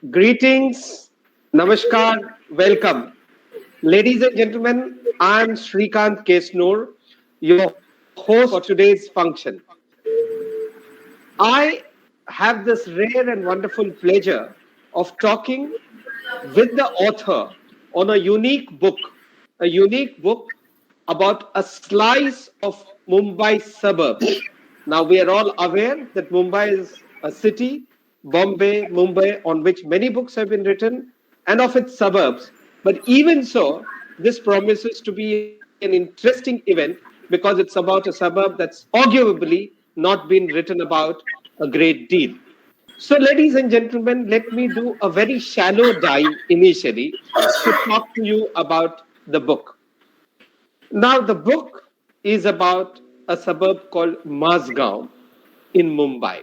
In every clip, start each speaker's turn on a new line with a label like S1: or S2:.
S1: Greetings, Namaskar, welcome. Ladies and gentlemen, I'm Srikant Kesnur, your host for today's function. I have this rare and wonderful pleasure of talking with the author on a unique book about a slice of Mumbai suburbs. Now, we are all aware that Mumbai is a city, Mumbai, on which many books have been written, and of its suburbs. But even so, this promises to be an interesting event because it's about a suburb that's arguably not been written about a great deal. So, ladies and gentlemen, let me do a very shallow dive initially to talk to you about the book. Now, the book is about a suburb called Mazagon in Mumbai.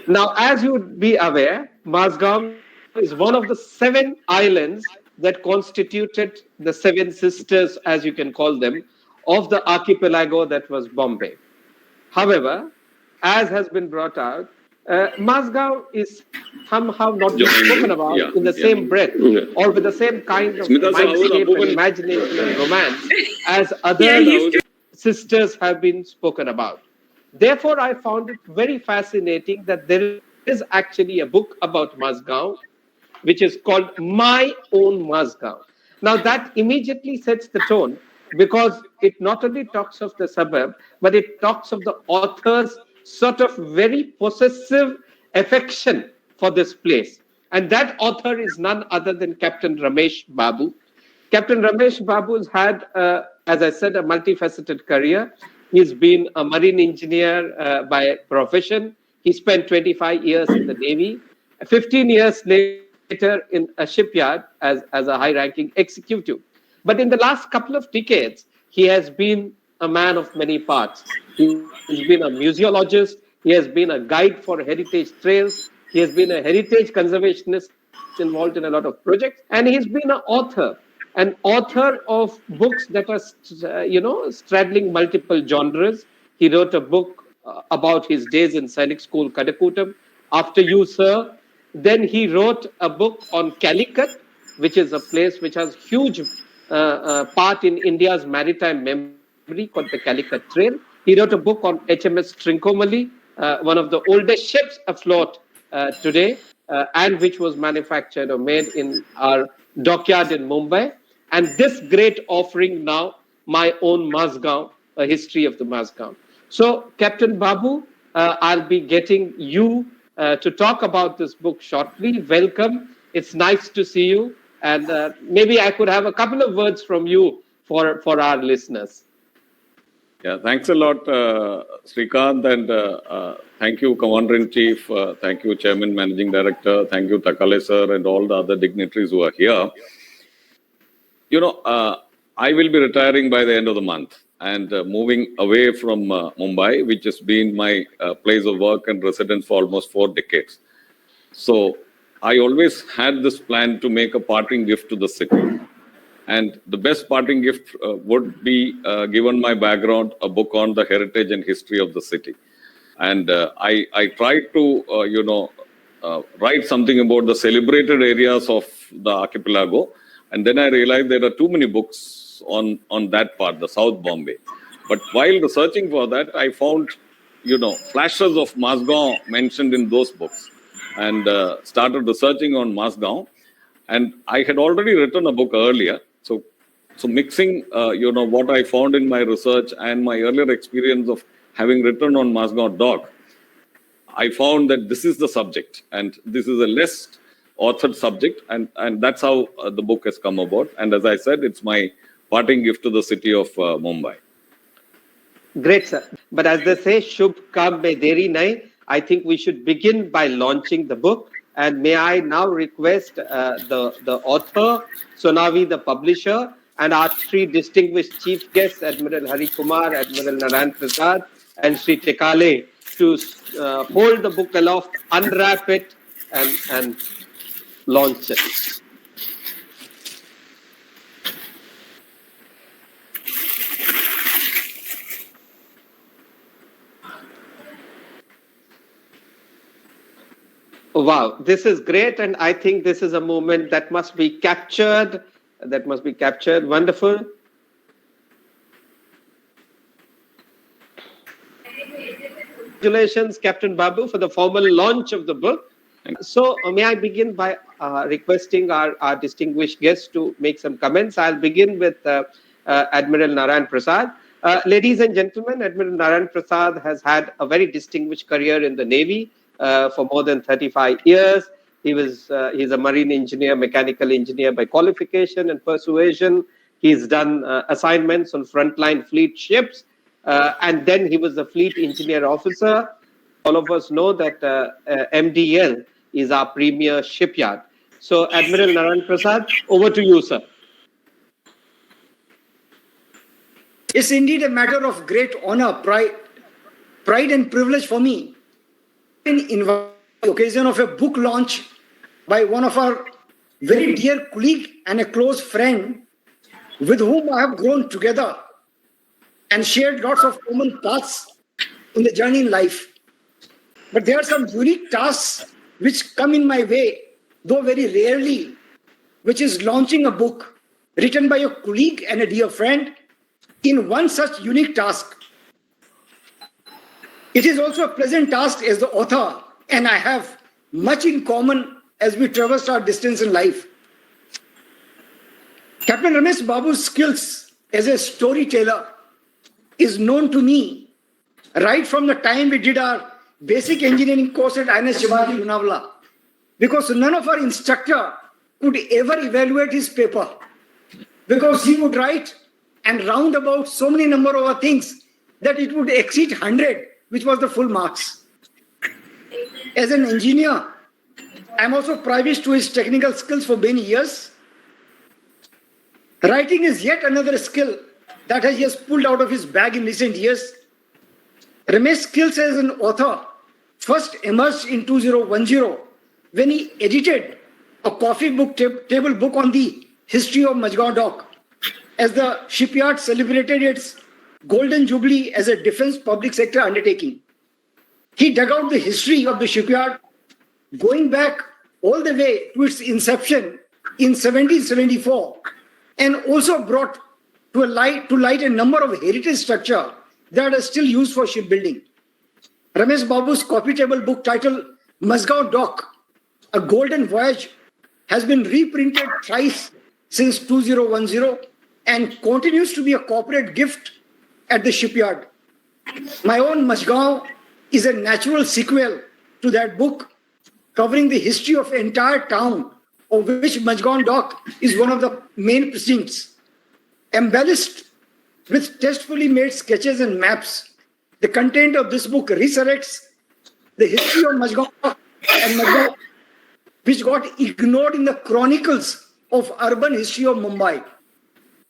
S1: Now, as you would be aware, Mazagon is one of the 7 islands that constituted the 7 sisters, as you can call them, of the archipelago that was Bombay. However, as has been brought out, Mazagon is somehow not being spoken about in the same breath or with the same kind of mindscape and imagination and romance as other sisters have been spoken about. Therefore, I found it very fascinating that there is actually a book about Mazagon, which is called My Own Mazagon. Now, that immediately sets the tone because it not only talks of the suburb, but it talks of the author's sort of very possessive affection for this place. And that author is none other than Captain Ramesh Babu. Captain Ramesh Babu has had, as I said, a multifaceted career. He's been a marine engineer by profession. He spent 25 years in the Navy. 15 years later in a shipyard as a high-ranking executive. But in the last couple of decades, he has been a man of many parts. He's been a museologist. He has been a guide for heritage trails. He has been a heritage conservationist involved in a lot of projects. And he's been an author of books that are, straddling multiple genres. He wrote a book about his days in Sainik school, Kazhakoottam, After You, Sir. Then he wrote a book on Calicut, which is a place which has huge part in India's maritime memory called the Calicut Trail. He wrote a book on HMS Trincomalee, one of the oldest ships afloat today, and which was manufactured or made in our dockyard in Mumbai. And this great offering now, My Own Mazagon, a history of the Mazagon. So, Captain Babu, I'll be getting you to talk about this book shortly. Welcome. It's nice to see you. And maybe I could have a couple of words from you for our listeners.
S2: Yeah, thanks a lot, Srikant, and thank you, Commander-in-Chief. Thank you, Chairman, Managing Director. Thank you, Tekale sir, and all the other dignitaries who are here. I will be retiring by the end of the month and moving away from Mumbai, which has been my place of work and residence for almost 4 decades. So I always had this plan to make a parting gift to the city. And the best parting gift would be, given my background, a book on the heritage and history of the city. And I tried to, write something about the celebrated areas of the archipelago. And then I realized there are too many books on that part, the South Bombay. But while researching for that, I found, flashes of Mazagon mentioned in those books and started researching on Mazagon. And I had already written a book earlier. So mixing, what I found in my research and my earlier experience of having written on Mazagon dock, I found that this is the subject and this is a less authored subject. And that's how the book has come about. And as I said, it's my parting gift to the city of Mumbai.
S1: Great, sir. But as they say, Shubh Kam Mein Deri Nahi, I think we should begin by launching the book. And may I now request the author, Sonavi, the publisher, and our 3 distinguished chief guests, Admiral Hari Kumar, Admiral Narayan Prasad, and Sri Tekale, to hold the book aloft, unwrap it, and launch it. Wow, this is great, and I think this is a moment that must be captured. That must be captured. Wonderful. Congratulations, Captain Babu, for the formal launch of the book. So, may I begin by requesting our distinguished guests to make some comments? I'll begin with Admiral Narayan Prasad. Ladies and gentlemen, Admiral Narayan Prasad has had a very distinguished career in the Navy for more than 35 years. He's a marine engineer, mechanical engineer by qualification and persuasion. He's done assignments on frontline fleet ships, and then he was the fleet engineer officer. All of us know that MDL is our premier shipyard. So, Admiral Narayan Prasad, over to you, sir.
S3: It's indeed a matter of great honor, pride and privilege for me. In the occasion of a book launch by one of our very dear colleague and a close friend with whom I have grown together and shared lots of common paths in the journey in life. But there are some unique tasks which come in my way, though very rarely, which is launching a book written by a colleague and a dear friend in one such unique task. It is also a pleasant task as the author, and I have much in common as we traverse our distance in life. Captain Ramesh Babu's skills as a storyteller is known to me right from the time we did our basic engineering course at INS Shivaji Lonavala, because none of our instructor could ever evaluate his paper, because he would write and round about so many number of things that it would exceed 100, which was the full marks. As an engineer, I'm also privy to his technical skills for many years. Writing is yet another skill that he has pulled out of his bag in recent years. Ramesh's skills as an author first emerged in 2010 when he edited a coffee book table book on the history of Mazagon Dock, as the shipyard celebrated its golden jubilee as a defense public sector undertaking. He dug out the history of the shipyard going back all the way to its inception in 1774, and also brought to light a number of heritage structures that are still used for shipbuilding. Ramesh Babu's coffee table book titled Mazagon Dock, A Golden Voyage, has been reprinted thrice since 2010 and continues to be a corporate gift at the shipyard. My Own Mazagon is a natural sequel to that book, covering the history of the entire town, of which Mazagon Dock is one of the main precincts. Embellished with tastefully made sketches and maps, the content of this book resurrects the history of Mazagon Dock and Mazagon, which got ignored in the chronicles of urban history of Mumbai.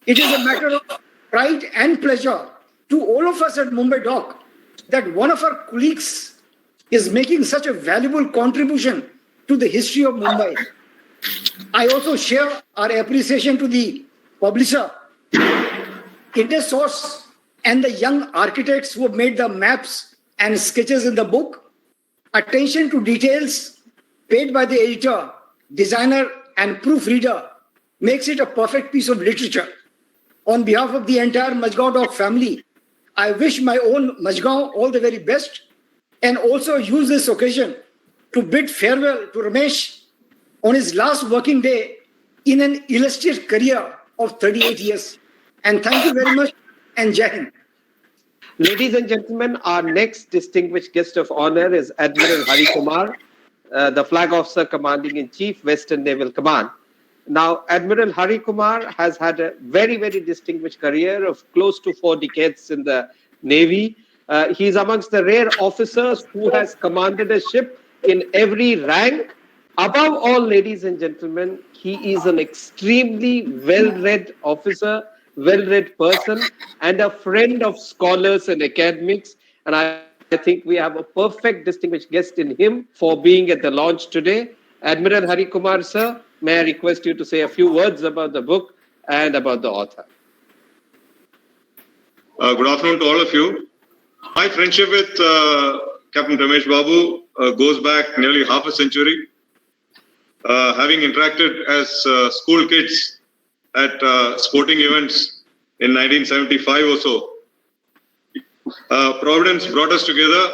S3: It is a matter of pride and pleasure to all of us at Mumbai Dock that one of our colleagues is making such a valuable contribution to the history of Mumbai. I also share our appreciation to the publisher, Indus, and the young architects who have made the maps and sketches in the book. Attention to details paid by the editor, designer, and proofreader makes it a perfect piece of literature. On behalf of the entire Mazagon Dock family, I wish My Own Mazagon all the very best, and also use this occasion to bid farewell to Ramesh on his last working day in an illustrious career of 38 years. And thank you very much, and Jai Hind.
S1: Ladies and gentlemen, our next distinguished guest of honor is Admiral Hari Kumar, the Flag Officer Commanding-in-Chief, Western Naval Command. Now, Admiral Hari Kumar has had a very, very distinguished career of close to 4 decades in the Navy. He is amongst the rare officers who has commanded a ship in every rank. Above all, ladies and gentlemen, he is an extremely well-read officer, well-read person, and a friend of scholars and academics. And I think we have a perfect distinguished guest in him for being at the launch today. Admiral Hari Kumar, sir, may I request you to say a few words about the book and about the author?
S4: Good afternoon to all of you. My friendship with Captain Ramesh Babu goes back nearly half a century. Having interacted as school kids at sporting events in 1975 or so, Providence brought us together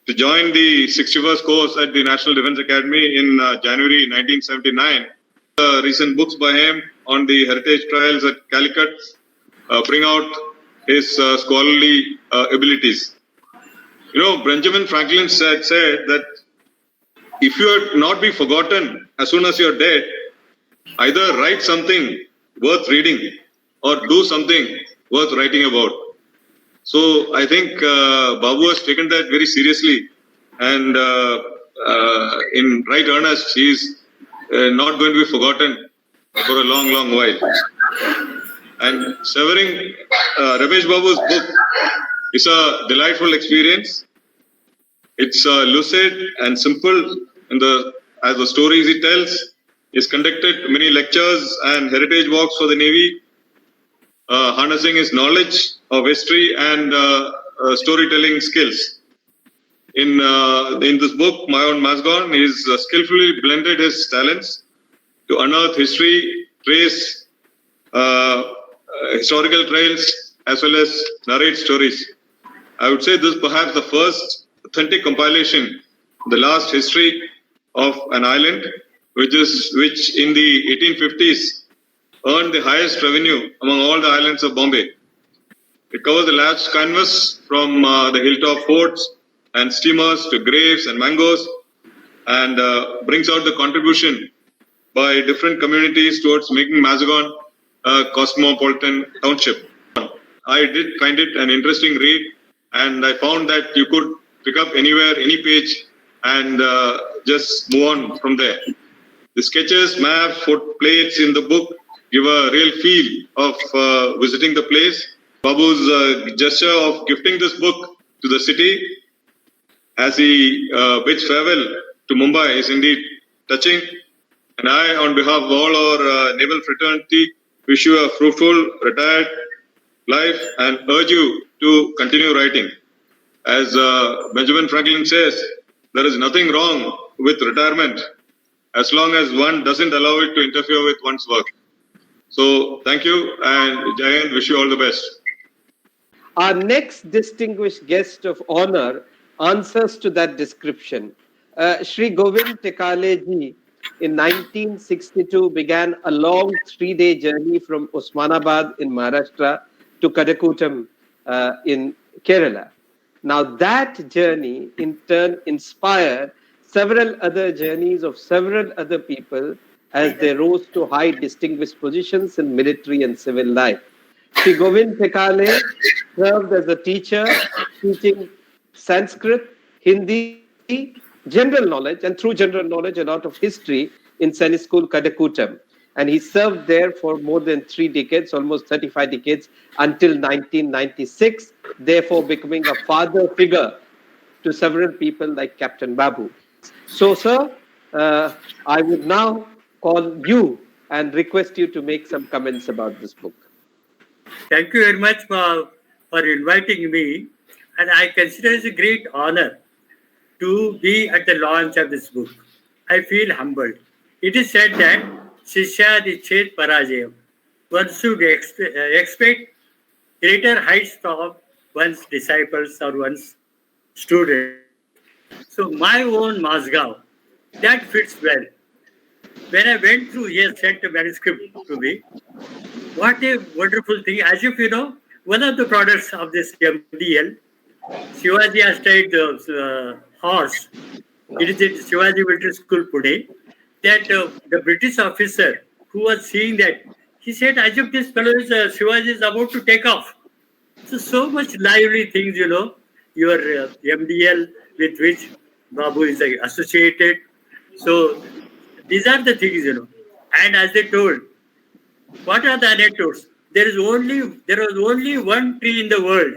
S4: to join the 61st course at the National Defence Academy in January 1979. Recent books by him on the heritage trials at Calicut bring out his scholarly abilities. You know, Benjamin Franklin said that if you are not be forgotten as soon as you're dead, either write something worth reading or do something worth writing about. So I think Babu has taken that very seriously, and in right earnest, he is not going to be forgotten for a long, long while. And severing Ramesh Babu's book is a delightful experience. It's lucid and simple in as the stories he tells. He's conducted many lectures and heritage walks for the Navy, harnessing his knowledge of history and storytelling skills. In this book, My Own Mazagon, he's skillfully blended his talents to unearth history, trace historical trails, as well as narrate stories. I would say this is perhaps the first authentic compilation of the last history of an island, which in the 1850s earned the highest revenue among all the islands of Bombay. It covers a large canvas from the hilltop forts and steamers to graves and mangoes, and brings out the contribution by different communities towards making Mazagon a cosmopolitan township. I did find it an interesting read, and I found that you could pick up anywhere, any page, and just move on from there. The sketches, maps, foot plates in the book give a real feel of visiting the place. Babu's gesture of gifting this book to the city as he bids farewell to Mumbai is indeed touching. And I, on behalf of all our naval fraternity, wish you a fruitful, retired life and urge you to continue writing. As Benjamin Franklin says, there is nothing wrong with retirement as long as one doesn't allow it to interfere with one's work. So thank you, and Jayan, wish you all the best.
S1: Our next distinguished guest of honor answers to that description. Shri Govind Tekale ji in 1962 began a long 3-day journey from Osmanabad in Maharashtra to Kazhakoottam in Kerala. Now that journey in turn inspired several other journeys of several other people as they rose to high distinguished positions in military and civil life. Shri Govind Tekale served as a teacher, teaching Sanskrit, Hindi, general knowledge, and through general knowledge, a lot of history in Sainik School, Kazhakoottam. And he served there for more than 3 decades, almost 35 decades, until 1996, therefore becoming a father figure to several people like Captain Babu. So, sir, I would now call you and request you to make some comments about this book.
S5: Thank you very much for inviting me, and I consider it a great honor to be at the launch of this book. I feel humbled. It is said that Shishya Dichet Parajayam. One should expect greater heights from one's disciples or one's students. So my own Mazagon, that fits well. When I went through, he has sent a manuscript to me. What a wonderful thing. As if you know, one of the products of this MDL, Shivaji has tried the horse. It is at Shivaji Military School, Pune. That the British officer who was seeing that, he said, as if this fellow is, Shivaji is about to take off. So much lively things, you know, your MDL with which Babu is associated. So these are the things, you know. And as they told, what are the anecdotes? There was only one tree in the world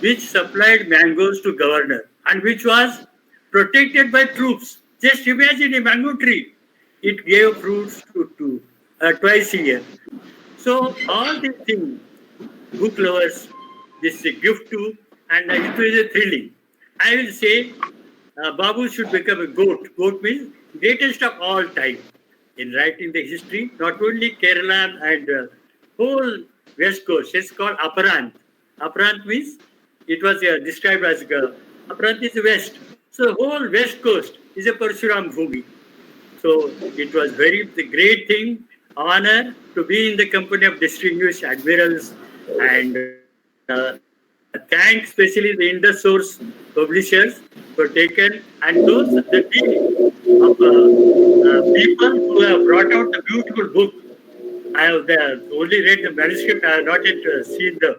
S5: which supplied mangoes to governor and which was protected by troops. Just imagine a mango tree. It gave fruits to twice a year. So all these things, book lovers, this is a gift to, and it was a thrilling. I will say Babu should become a goat. Goat means greatest of all time in writing the history, not only Kerala and whole West Coast. It's called Aparant. Aparant means it was described as Aparant is the West. So whole West Coast is a Parshuram Bhumi. So it was the great thing, honor to be in the company of distinguished admirals and thank especially the Indus source publishers for taken and those the team of people who have brought out the beautiful book. I have only read the manuscript. I have not yet seen the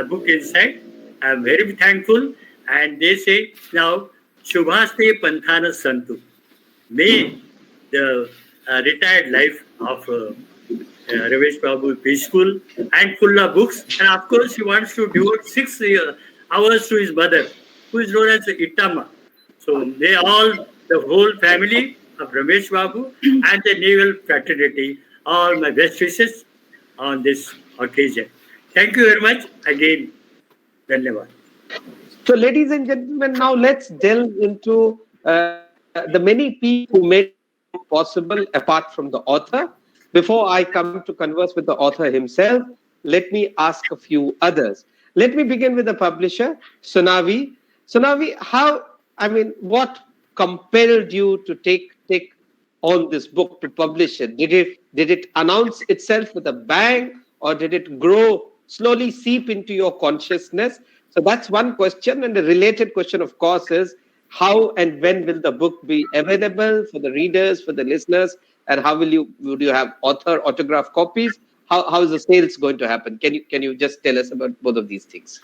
S5: book inside. I am very thankful. And they say now, Shubhaste Panthana Santu. May the retired life of Ramesh Babu peaceful and full of books. And of course, he wants to devote 6 hours to his mother, who is known as Itama. So they all, the whole family of Ramesh Babu and the naval fraternity, all my best wishes on this occasion. Thank you very much again. Dhanyavad.
S1: So, ladies and gentlemen, now let's delve into the many people who made it possible apart from the author. Before I come to converse with the author himself, let me ask a few others. Let me begin with the publisher, Sonavi. Sonavi, what compelled you to take on this book to publish it? Did it announce itself with a bang, or did it grow, slowly seep into your consciousness? So that's one question. And the related question, of course, is how and when will the book be available for the readers, for the listeners, and how would you have autograph copies? How is the sales going to happen? Can you just tell us about both of these things?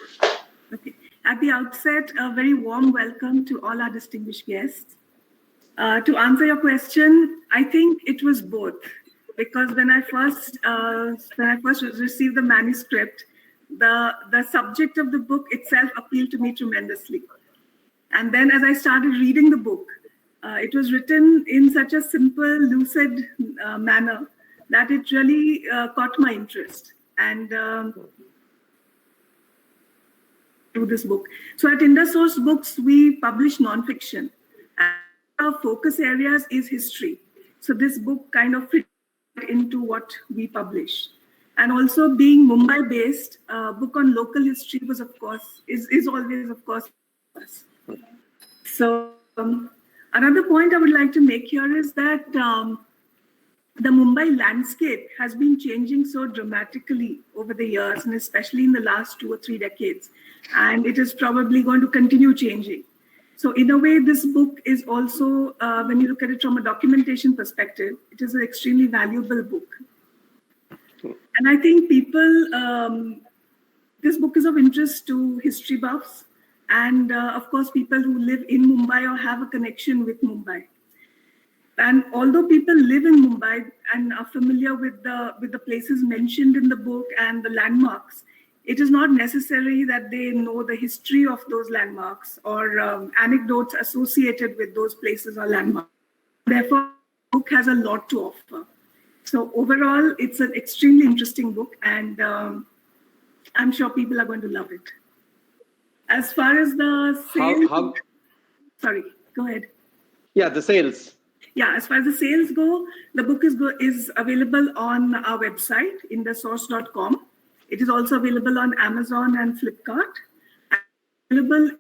S6: Okay. At the outset, a very warm welcome to all our distinguished guests. To answer your question, I think it was both, because when I first received the manuscript, the subject of the book itself appealed to me tremendously. And then as I started reading the book, it was written in such a simple, lucid manner that it really caught my interest. And to this book. So at Indus Source Books, we publish nonfiction. And our focus areas is history. So this book kind of fits into what we publish. And also being Mumbai based, book on local history was is always of course. So another point I would like to make here is that the Mumbai landscape has been changing so dramatically over the years, and especially in the last 2 or 3 decades. And it is probably going to continue changing. So in a way, this book is also, when you look at it from a documentation perspective, it is an extremely valuable book. And I think this book is of interest to history buffs and of course, people who live in Mumbai or have a connection with Mumbai. And although people live in Mumbai and are familiar with the places mentioned in the book and the landmarks, it is not necessary that they know the history of those landmarks or anecdotes associated with those places or landmarks. Therefore, the book has a lot to offer. So overall, it's an extremely interesting book, and I'm sure people are going to love it. As far as the sales... Sorry, go ahead.
S1: Yeah, the sales.
S6: Yeah, as far as the sales go, the book is available on our website, indussource.com. It is also available on Amazon and Flipkart. Available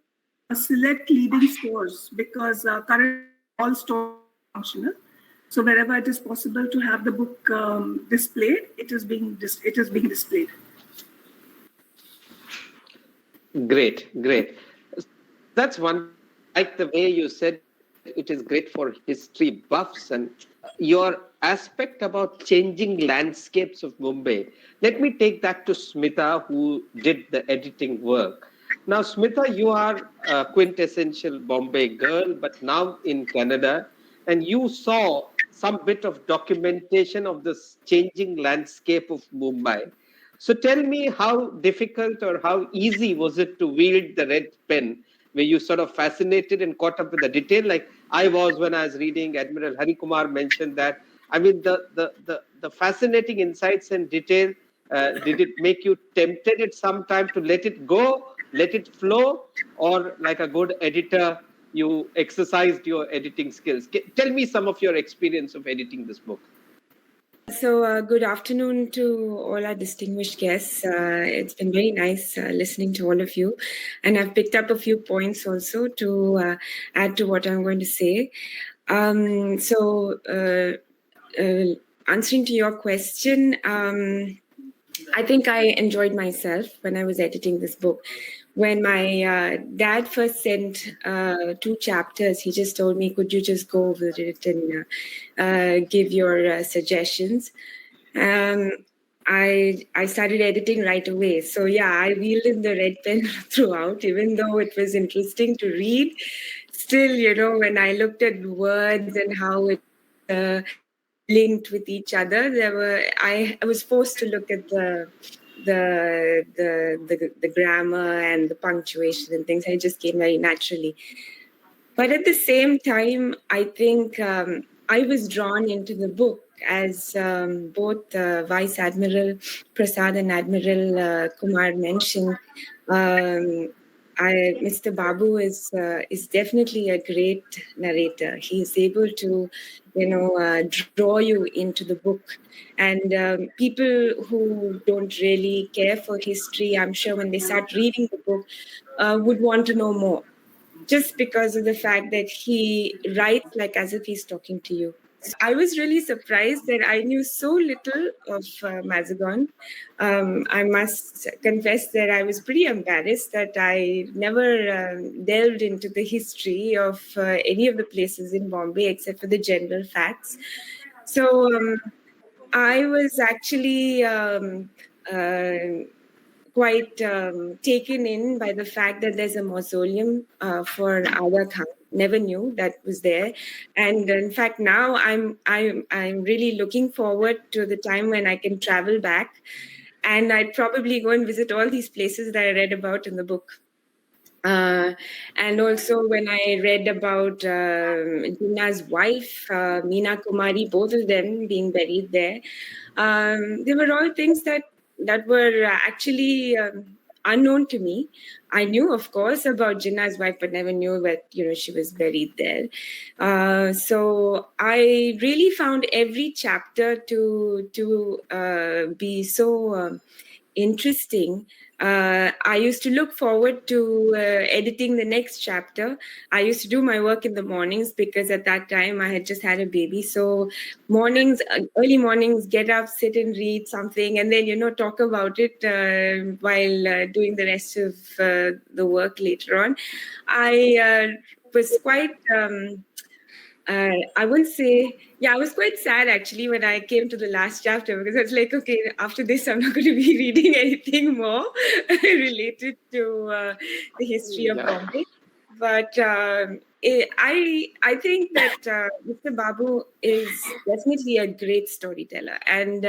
S6: in select leading stores because currently all stores are functional. So wherever it is possible to have the book displayed, it is being displayed.
S1: Great. That's one. Like the way you said, it is great for history buffs and your aspect about changing landscapes of Mumbai. Let me take that to Smita, who did the editing work. Now, Smita, you are a quintessential Bombay girl, but now in Canada, and you saw some bit of documentation of this changing landscape of Mumbai. So tell me, how difficult or how easy was it to wield the red pen? Were you sort of fascinated and caught up with the detail, like I was when I was reading? Admiral Hari Kumar mentioned that. I mean, the fascinating insights and detail, did it make you tempted at some time to let it go? let it flow, or like a good editor, you exercised your editing skills? Tell me some of your experience of editing this book.
S7: So, good afternoon to all our distinguished guests. It's been very nice listening to all of you. And I've picked up a few points also to add to what I'm going to say. Answering to your question, I think I enjoyed myself when I was editing this book. When my dad first sent 2 chapters, he just told me, could you just go over it and give your suggestions? I started editing right away. So yeah, I wielded the red pen throughout, even though it was interesting to read. Still, when I looked at words and how it linked with each other, I was forced to look at the grammar and the punctuation and things. It just came very naturally. But at the same time, I think I was drawn into the book as both Vice Admiral Prasad and Admiral Kumar mentioned. Mr. Babu is definitely a great narrator. He is able to, draw you into the book. And people who don't really care for history, I'm sure when they start reading the book, would want to know more, just because of the fact that he writes like as if he's talking to you. I was really surprised that I knew so little of Mazagon. I must confess that I was pretty embarrassed that I never delved into the history of any of the places in Bombay except for the general facts. So I was actually quite taken in by the fact that there's a mausoleum for Aga Khan. Never knew that was there, and in fact now I'm really looking forward to the time when I can travel back, and I'd probably go and visit all these places that I read about in the book. And also when I read about Jinnah's wife, Meena Kumari, both of them being buried there, they were all things that were actually unknown to me. I knew, of course, about Jinnah's wife, but never knew that she was buried there. So I really found every chapter to be so interesting. I used to look forward to editing the next chapter. I used to do my work in the mornings because at that time I had just had a baby. So mornings, early mornings, get up, sit and read something, and then, talk about it while doing the rest of the work later on. I was quite... I would say, I was quite sad actually when I came to the last chapter, because I was like, okay, after this, I'm not going to be reading anything more related to the history of Bombay. But I think that Mr. Babu is definitely a great storyteller. And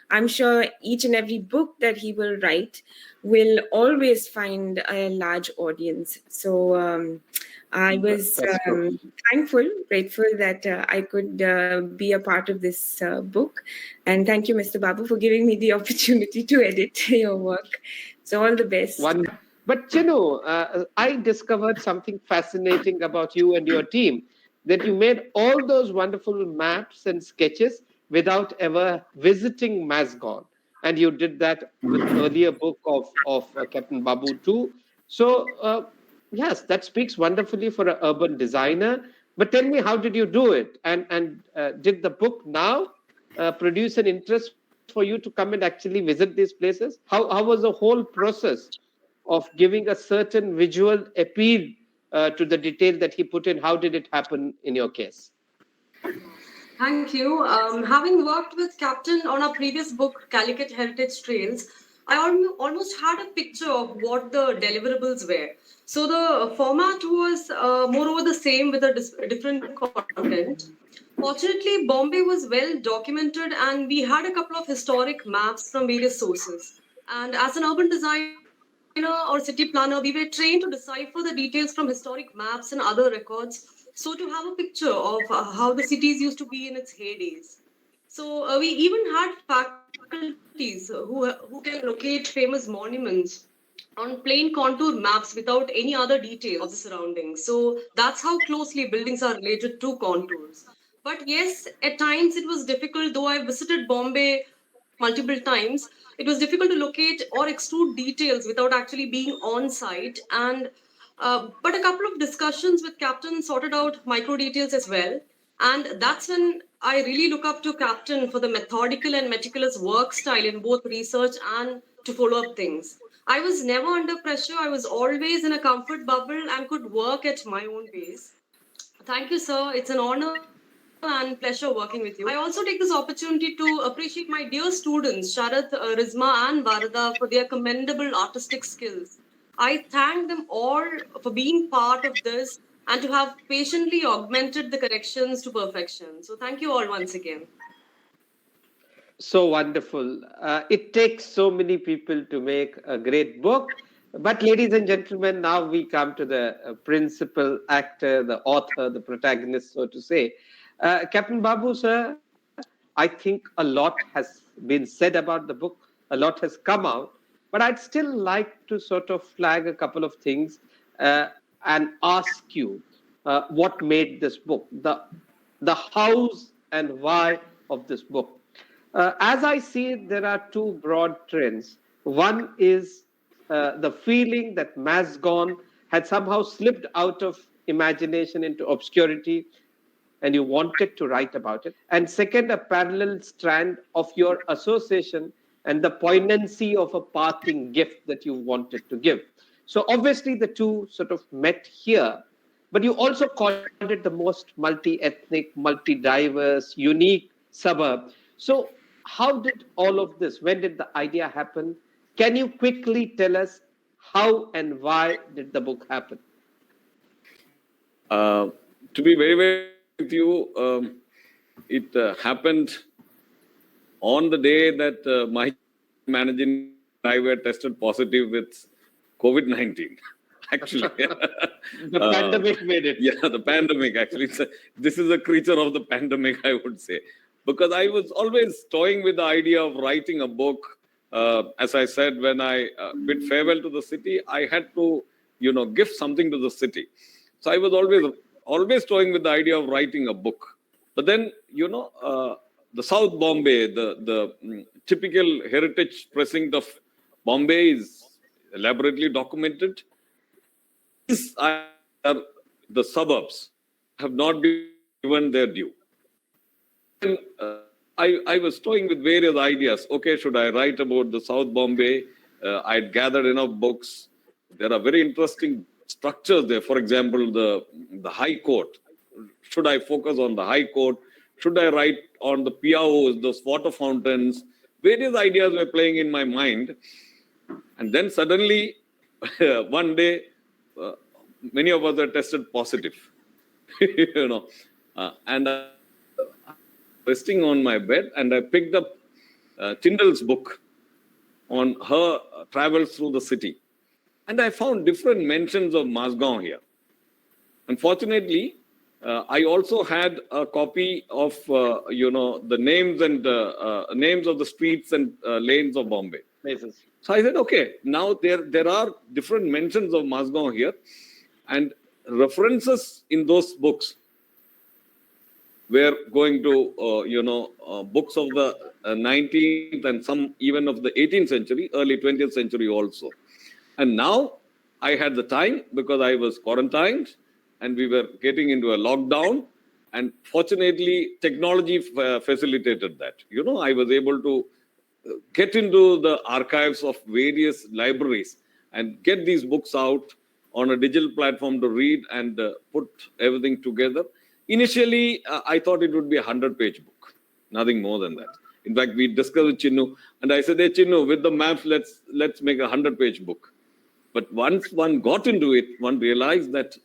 S7: I'm sure each and every book that he will write will always find a large audience. So I was thankful, grateful that I could be a part of this book. And thank you, Mr. Babu, for giving me the opportunity to edit your work. So all the best.
S1: But, I discovered something fascinating about you and your team, that you made all those wonderful maps and sketches without ever visiting Mazagon. And you did that with the earlier book of Captain Babu too. So, yes, that speaks wonderfully for an urban designer. But tell me, how did you do it? And did the book now produce an interest for you to come and actually visit these places? How was the whole process of giving a certain visual appeal to the detail that he put in? How did it happen in your case?
S8: Thank you. Having worked with Captain on our previous book, Calicut Heritage Trails, I almost had a picture of what the deliverables were. So the format was moreover the same with a different content. Fortunately, Bombay was well documented and we had a couple of historic maps from various sources. And as an urban designer or city planner, we were trained to decipher the details from historic maps and other records. So to have a picture of how the cities used to be in its heydays. So we even had faculties who can locate famous monuments on plain contour maps without any other details of the surroundings. So that's how closely buildings are related to contours. But yes, at times it was difficult, though I visited Bombay multiple times. It was difficult to locate or extrude details without actually being on site. And but a couple of discussions with Captain sorted out micro details as well. And that's when I really look up to Captain for the methodical and meticulous work style in both research and to follow up things. I was never under pressure. I was always in a comfort bubble and could work at my own pace. Thank you, sir. It's an honor and pleasure working with you. I also take this opportunity to appreciate my dear students, Sharath, Rizma, and Varada, for their commendable artistic skills. I thank them all for being part of this and to have patiently augmented the corrections to perfection. So, thank you all once again.
S1: So wonderful. It takes so many people to make a great book. But, ladies and gentlemen, now we come to the principal actor, the author, the protagonist, so to say. Captain Babu, sir, I think a lot has been said about the book, a lot has come out. But I'd still like to sort of flag a couple of things and ask you what made this book, the hows and why of this book. As I see it, there are two broad trends. One is the feeling that Mazagon had somehow slipped out of imagination into obscurity, and you wanted to write about it. And second, a parallel strand of your association and the poignancy of a parting gift that you wanted to give. So obviously, the two sort of met here, but you also called it the most multi-ethnic, multi-diverse, unique suburb. So how did all of this, when did the idea happen? Can you quickly tell us how and why did the book happen?
S2: To be very, very with you, it happened on the day that my managing driver tested positive with COVID-19. Actually,
S1: The pandemic made it.
S2: Yeah, the pandemic. Actually, this is a creature of the pandemic, I would say, because I was always toying with the idea of writing a book. As I said, when I bid farewell to the city, I had to, give something to the city. So I was always toying with the idea of writing a book. But then, the South Bombay, the typical heritage precinct of Bombay is elaborately documented. These are the suburbs have not been given their due. And, I was toying with various ideas. Okay, should I write about the South Bombay? I'd gathered enough books. There are very interesting structures there. For example, the High Court. Should I focus on the High Court? Should I write on the PIOs, those water fountains? Various ideas were playing in my mind. And then suddenly, one day, many of us are tested positive. And resting on my bed, and I picked up Tyndall's book on her travels through the city. And I found different mentions of Mazagon here. Unfortunately, I also had a copy of, the names and names of the streets and lanes of Bombay.
S1: Amazing.
S2: So I said, okay, now there are different mentions of Mazagon here, and references in those books were going to, books of the 19th and some even of the 18th century, early 20th century also. And now I had the time because I was quarantined and we were getting into a lockdown. And fortunately, technology facilitated that. I was able to get into the archives of various libraries and get these books out on a digital platform to read and put everything together. Initially, I thought it would be a 100-page book, nothing more than that. In fact, we discussed with Chinnu, and I said, hey, Chinnu, with the maps, let's make a 100-page book. But once one got into it, one realized that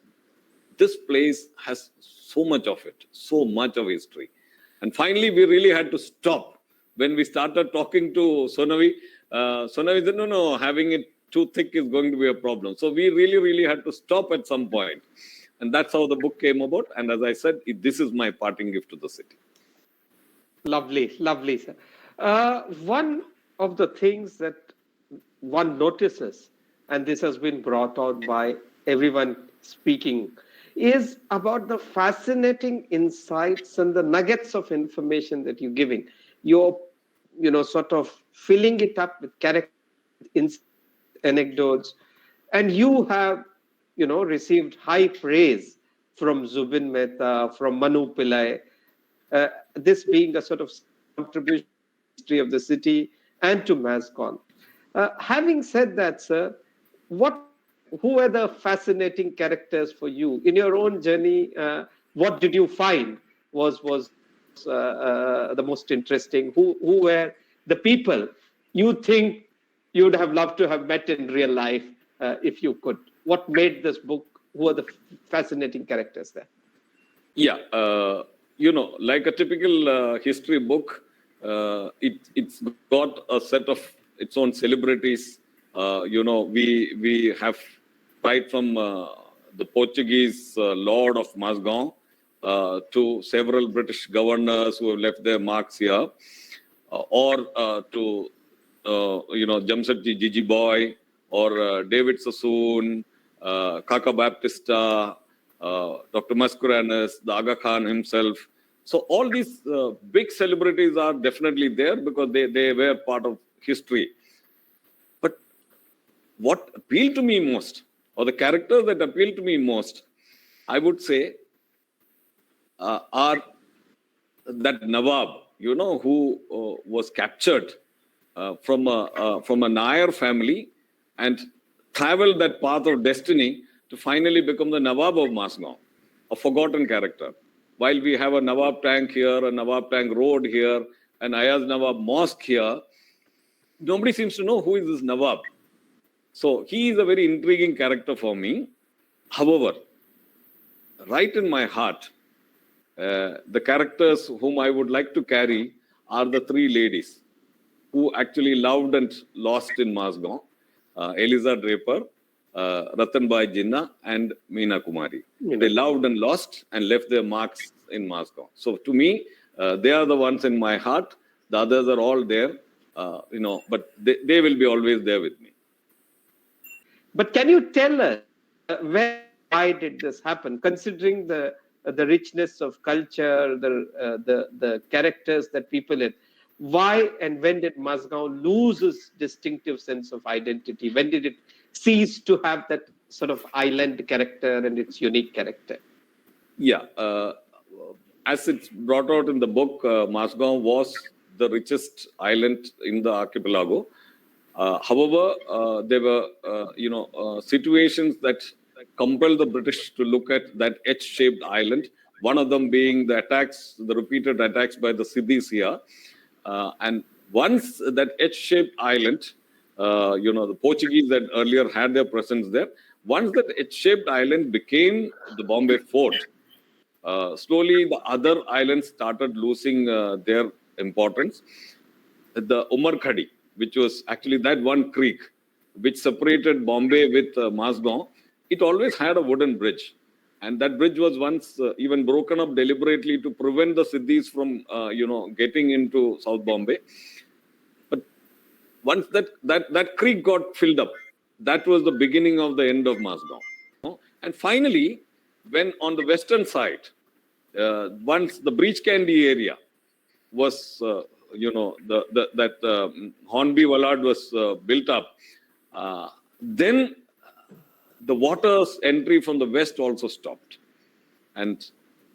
S2: this place has so much of it, so much of history. And finally, we really had to stop. When we started talking to Sonavi, Sonavi said, no, having it too thick is going to be a problem. So we really had to stop at some point. And that's how the book came about. And as I said, this is my parting gift to the city.
S1: Lovely, lovely, sir. One of the things that one notices and this has been brought out by everyone speaking, is about the fascinating insights and the nuggets of information that you're giving. You're, sort of filling it up with character, anecdotes, and you have, received high praise from Zubin Mehta, from Manu Pillai, this being a sort of contribution to the history of the city and to Mazagon. Having said that, sir, who were the fascinating characters for you in your own journey? What did you find was the most interesting? Who were the people you think you would have loved to have met in real life if you could? What made this book? Who are the fascinating characters there?
S2: Yeah, like a typical history book, it's got a set of its own celebrities. We have right from the Portuguese Lord of Mazagon to several British governors who have left their marks here, or to Jamsetji Gigi Boy, or David Sassoon, Kaka Baptista, Dr. Mascarenhas, the Aga Khan himself. So all these big celebrities are definitely there because they were part of history. But what appealed to me most, or the characters that appealed to me most, I would say, are that Nawab, who was captured from a Nair family and traveled that path of destiny to finally become the Nawab of Mazagon, a forgotten character. While we have a Nawab tank here, a Nawab tank road here, an Ayaz Nawab mosque here, nobody seems to know who is this Nawab. So he is a very intriguing character for me. However, right in my heart, the characters whom I would like to carry are the three ladies who actually loved and lost in Mazagon. Eliza Draper, Ratanbai Jinnah, and Meena Kumari. They loved and lost and left their marks in Mazagon. So to me, they are the ones in my heart. The others are all there, but they will be always there with me.
S1: But can you tell us why did this happen? Considering the richness of culture, the characters that people in, why and when did Mazagon lose its distinctive sense of identity? When did it cease to have that sort of island character and its unique character?
S2: Yeah, as it's brought out in the book, Mazagon was the richest island in the archipelago. However, there were situations that compelled the British to look at that H-shaped island. One of them being the repeated attacks by the Siddhis here. And once that H-shaped island, the Portuguese that earlier had their presence there, once that H-shaped island became the Bombay fort, slowly the other islands started losing their importance. The Umar Khadi, which was actually that one creek which separated Bombay with Mazagon, it always had a wooden bridge. And that bridge was once even broken up deliberately to prevent the Siddhis from, getting into South Bombay. But once that creek got filled up, that was the beginning of the end of Mazagon. And finally, when on the western side, once the Breach Candy area was, Hornby Vallard was built up, then the water's entry from the west also stopped. And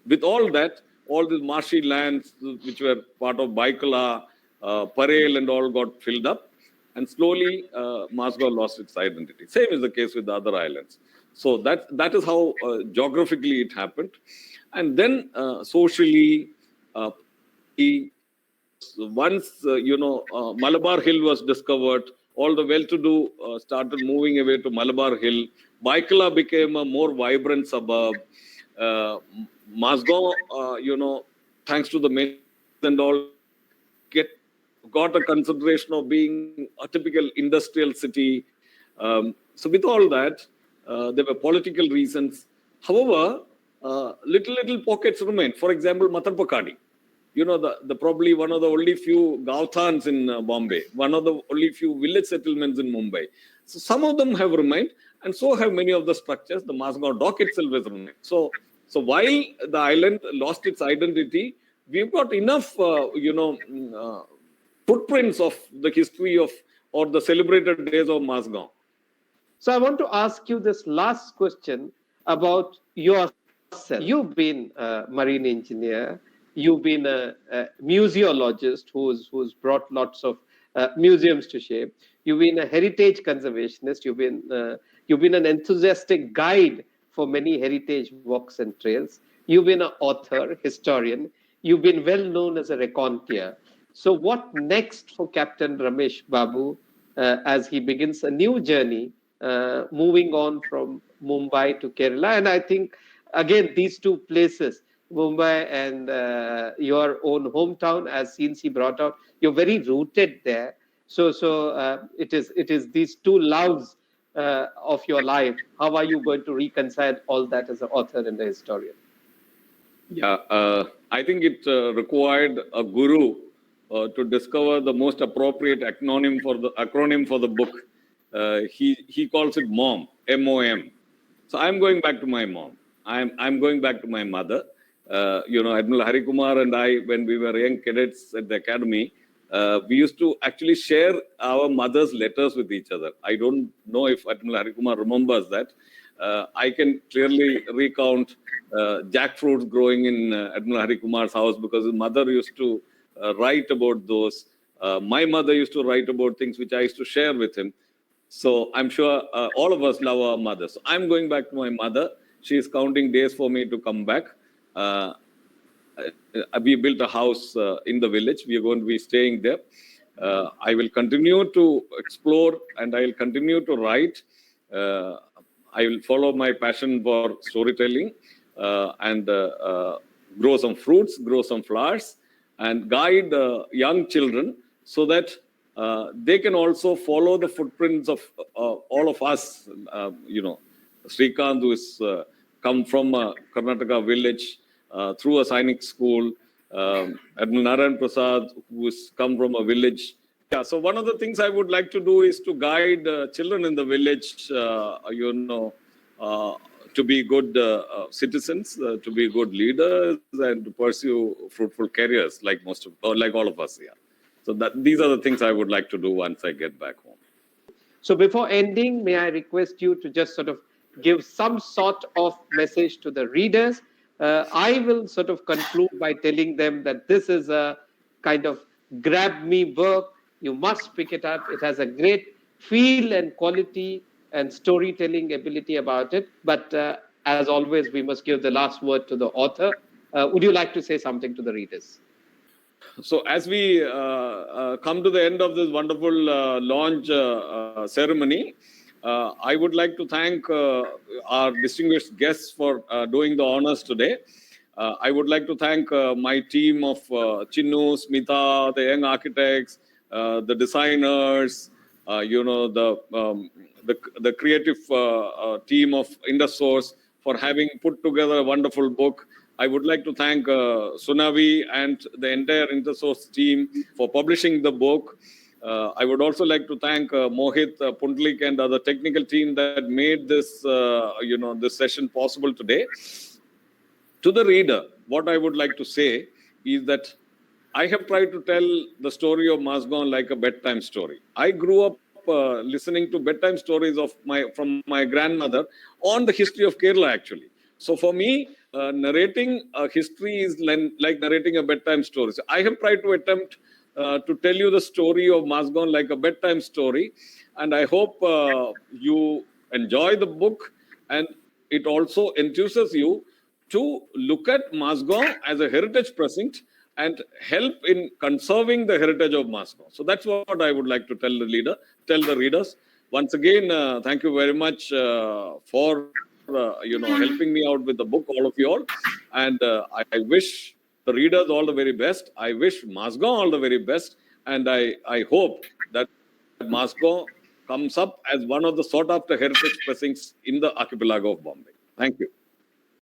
S2: with all that, all these marshy lands which were part of Baikala, Parel and all got filled up. And slowly, Mazagon lost its identity. Same is the case with the other islands. So that is how geographically it happened. And then socially, once, Malabar Hill was discovered, all the well-to-do started moving away to Malabar Hill. Baikala became a more vibrant suburb. Mazagon, thanks to the men and all, got a consideration of being a typical industrial city. So with all that, there were political reasons. However, little pockets remained. For example, Matarpakadi. The probably one of the only few Gauthans in Bombay, one of the only few village settlements in Mumbai. So some of them have remained, and so have many of the structures. The Mazagon dock itself has remained. So while the island lost its identity, we've got enough, footprints of the history of or the celebrated days of Mazagon.
S1: So I want to ask you this last question about yourself. You've been a marine engineer. You've been a museologist who's brought lots of museums to shape. You've been a heritage conservationist. You've been an enthusiastic guide for many heritage walks and trails. You've been an author, historian. You've been well known as a raconteur. So what next for Captain Ramesh Babu as he begins a new journey, moving on from Mumbai to Kerala? And I think, again, these two places, Mumbai and your own hometown, as Sinsi brought out, you're very rooted there. So it is these two loves of your life. How are you going to reconcile all that as an author and a historian?
S2: Yeah, I think it required a guru to discover the most appropriate acronym for the book. He calls it MOM, M-O-M. So I'm going back to my mom. I'm going back to my mother. Admiral Hari Kumar and I, when we were young cadets at the academy, we used to actually share our mother's letters with each other. I don't know if Admiral Hari Kumar remembers that. I can clearly recount jackfruits growing in Admiral Hari Kumar's house because his mother used to write about those. My mother used to write about things which I used to share with him. So I'm sure all of us love our mother. So I'm going back to my mother. She is counting days for me to come back. We built a house in the village. We are going to be staying there. I will continue to explore and I will continue to write. I will follow my passion for storytelling and grow some fruits, grow some flowers, and guide young children so that they can also follow the footprints of all of us. Srikant, who is come from a Karnataka village through a Sainik school, Admiral Narayan Prasad, who has come from a village. Yeah, so one of the things I would like to do is to guide children in the village, to be good citizens, to be good leaders, and to pursue fruitful careers like all of us here. So these are the things I would like to do once I get back home.
S1: So before ending, may I request you to just sort of give some sort of message to the readers? I will sort of conclude by telling them that this is a kind of grab me book. You must pick it up. It has a great feel and quality and storytelling ability about it. But as always, we must give the last word to the author. Would you like to say something to the readers?
S2: So as we come to the end of this wonderful launch ceremony, I would like to thank our distinguished guests for doing the honors today. I would like to thank my team of Chinnu, Smita, the young architects, the designers, the creative team of Indus for having put together a wonderful book. I would like to thank Sonavi and the entire Intersource team for publishing the book. I would also like to thank Mohit, Puntlik, and the technical team that made this, this session possible today. To the reader, what I would like to say is that I have tried to tell the story of Mazagon like a bedtime story. I grew up listening to bedtime stories from my grandmother on the history of Kerala, actually. So for me, narrating a history is like narrating a bedtime story. So I have tried to attempt to tell you the story of Mazagon like a bedtime story. And I hope you enjoy the book, and it also enthuses you to look at Mazagon as a heritage precinct and help in conserving the heritage of Mazagon. So that's what I would like to tell the readers. Once again, thank you very much for helping me out with the book, all of you all. And I wish the readers all the very best. I wish Mazagon all the very best. And I hope that Mazagon comes up as one of the sought after heritage precincts in the archipelago of Bombay. Thank you.